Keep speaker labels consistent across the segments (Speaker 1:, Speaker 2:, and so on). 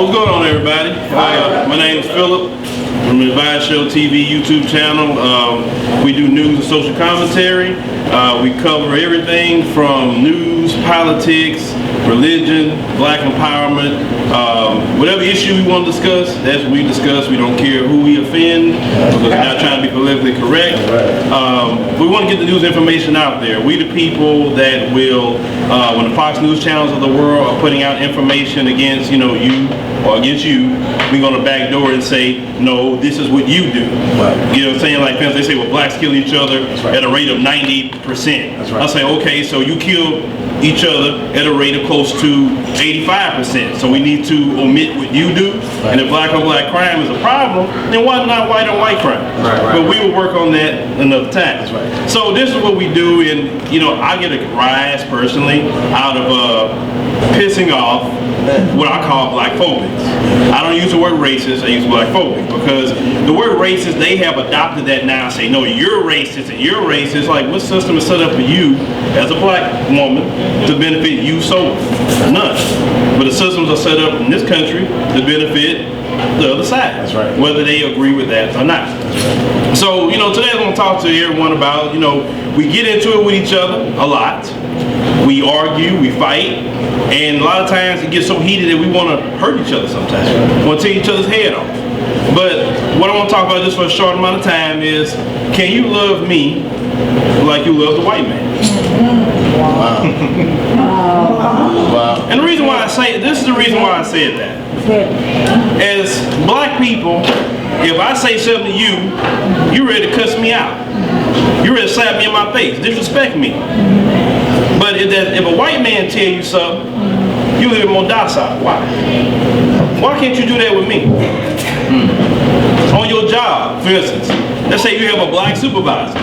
Speaker 1: What's going on, everybody? My name is Philip from the Advice Show TV YouTube channel. We do news and social commentary. We cover everything from news, politics, religion, black empowerment, whatever issue we want to discuss, that's what we discuss. We don't care who we offend, because we're not trying to be politically correct. We want to get the news information out there. We the people that will, when the Fox News channels of the world are putting out information against, you or against you, we're going to backdoor and say, no, this is what you do. Right. You know what I'm saying? Like they say, well, blacks kill each other at a rate of 90%. That's right. I say, okay, so you kill each other at a rate of close to 85%. So we need to omit what you do. Right. And if black on black crime is a problem, then why not white on white crime? Right. But we will work on that another time. That's right. So this is what we do, and I get a rise personally out of pissing off what I call black phobics. I don't use the word racist, I use black phobic, because the word racist, they have adopted that now and say, no, you're racist and you're racist. Like, what system is set up for you as a black woman to benefit you solely? None. But the systems are set up in this country to benefit the other side. That's right. Whether they agree with that or not. Right. So, today I'm going to talk to everyone about, we get into it with each other a lot. We argue, we fight, and a lot of times it gets so heated that we want to hurt each other sometimes. We want to take each other's head off. But what I want to talk about just for a short amount of time is, can you love me like you love the white man? Wow. Wow. And the reason why this is the reason why I said that. As black people, if I say something to you, you're ready to cuss me out. You're ready to slap me in my face, disrespect me. But if a white man tell you something, you a little more docile. Why? Why can't you do that with me? On your job, for instance, let's say you have a black supervisor.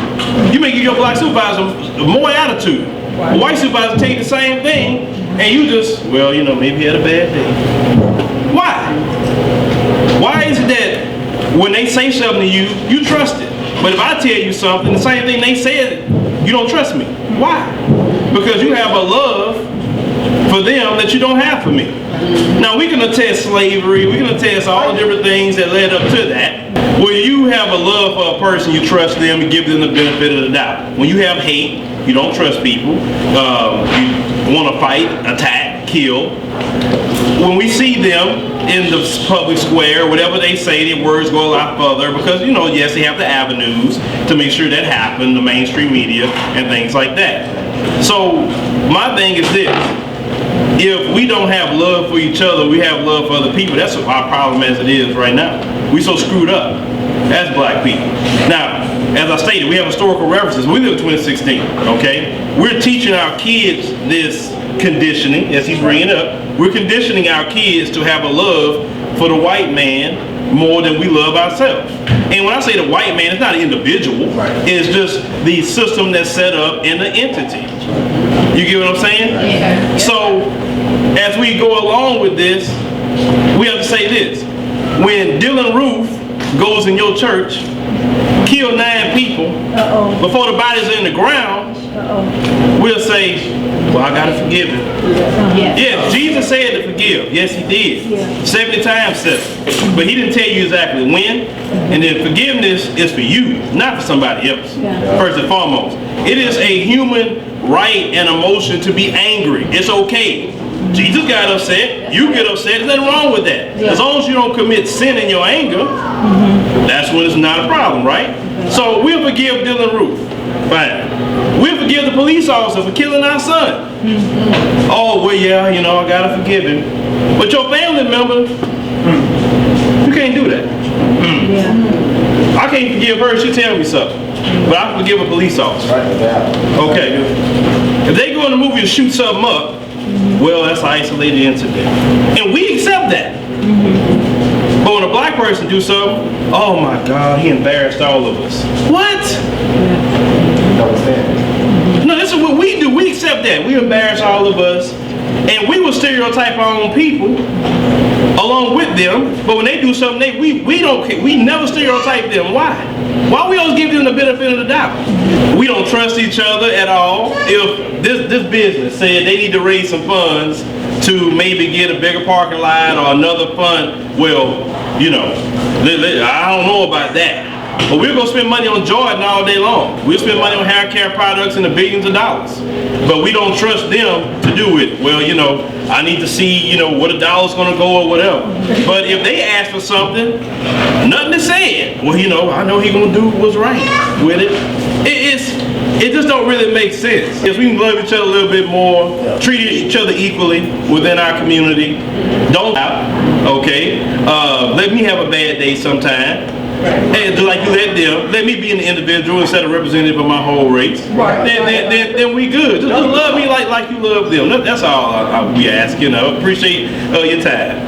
Speaker 1: You may give your black supervisor more attitude. A white supervisor tell you the same thing, and you just, maybe he had a bad day. Why? Why is it that when they say something to you, you trust it? But if I tell you something, the same thing they said, you don't trust me. Why? Because you have a love for them that you don't have for me. Now, we can attest slavery, we can attest all the different things that led up to that. Where you have a love for a person, you trust them, you give them the benefit of the doubt. When you have hate, you don't trust people, you want to fight, attack, kill. When we see them in the public square, whatever they say, their words go a lot further because, yes, they have the avenues to make sure that happen, the mainstream media and things like that. So my thing is this: if we don't have love for each other, we have love for other people. That's our problem as it is right now. We so screwed up as black people. Now, as I stated, we have historical references. We live in 2016, okay? We're teaching our kids this conditioning, as he's bringing up. We're conditioning our kids to have a love for the white man more than we love ourselves. And when I say the white man, it's not an individual. Right. It's just the system that's set up in the entity. You get what I'm saying? Yeah. So, as we go along with this, we have to say this. When Dylan Roof goes in your church, kill 9 people, before the bodies are in the ground, we'll say, well, I gotta forgive him. Yes, Jesus said to forgive. Yes, he did. 70 times 7. But he didn't tell you exactly when. And then forgiveness is for you, not for somebody else. First and foremost. It is a human right and emotion to be angry. It's okay. Jesus got upset. You get upset. There's nothing wrong with that. As long as you don't commit sin in your anger, that's when it's not a problem, right? So we'll forgive Dylan Roof. Fine. We'll forgive the police officer for killing our son. Oh, well, yeah, I gotta forgive him. But your family member, you can't do that. I can't forgive her, she tell me something. But I can forgive a police officer. Okay. If they go in the movie and shoot something up, well, that's an isolated incident. And we accept that. But when a black person do something, oh my God, he embarrassed all of us. What? No, this is what we do. We accept that. We embarrass all of us. And we will stereotype our own people along with them. But when they do something, we don't care. We never stereotype them. Why? Why we always give them the benefit of the doubt? We don't trust each other at all. If this business said they need to raise some funds to maybe get a bigger parking lot or another fund, well, you know, I don't know about that. But we're going to spend money on Jordan all day long. We'll spend money on hair care products in the billions of dollars. But we don't trust them to do it. Well, you know, I need to see, you know, where the dollar's going to go or whatever. But if they ask for something, nothing is said. Well, you know, I know he's going to do what's right with it. It just don't really make sense. Yes, we can love each other a little bit more, treat each other equally within our community. Don't out, okay? Let me have a bad day sometime. Hey, just like you let me be an individual instead of representative of my whole race. Then we good. Just love me like you love them. That's all we ask, you know. Appreciate your time.